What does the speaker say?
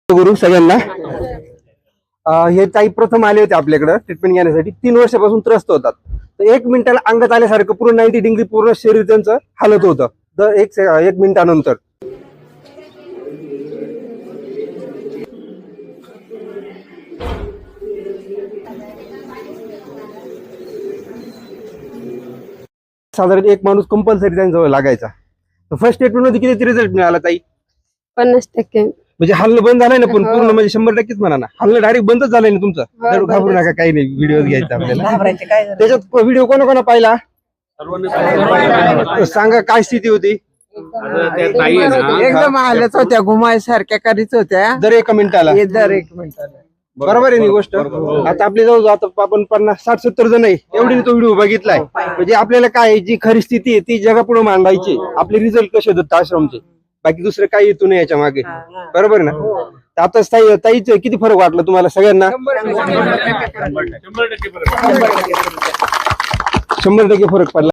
गुरु सगळ्यांना हे ताई प्रथम आले होते आपल्याकडे ट्रीटमेंट घेण्यासाठी 3 वर्षापासून त्रस्त होतात. तर 1 मिनिटाला अंगात आल्यासारखं पूर्ण 90 डिग्री पूर्ण शरीर त्यांचं हालत होतं तर 1 मिनिटानंतर. साधारण एक माणूस कंपल्सरी त्यांच्याजवळ लागायचा. तर फर्स्ट ट्रीटमेंट मध्ये किती रिझल्ट मिळाला ताई? 50% म्हणजे हल्लं बंद झालंय ना, पण पूर्ण म्हणजे 100%च म्हणा ना, हल्लं डायरेक्ट बंदच झालंय ना तुमचं. तर घाबरू नका, काही नाही, व्हिडिओ घ्यायचा आपल्याला. त्याच्यात व्हिडिओ कोणा पाहिला सांगा, काय स्थिती होती? एकदम हालत होत्या, घुमायसारख्या करीत होत्या दर 1 मिनिटाला. बरोबर आहे ही गोष्ट. आता आपली जाऊ आता आपण 50-60-70 जण आहे, एवढी तो व्हिडिओ बघितलाय. म्हणजे आपल्याला काय जी खरी स्थिती आहे ती जगापुढे मांडायची, आपले रिझल्ट कसे होतात आश्रमचे, बाकी दुसरं काही येतो नाही याच्या मागे. बरोबर ना? आता ताईच किती फरक वाटला तुम्हाला सगळ्यांना? 100% फरक पडला.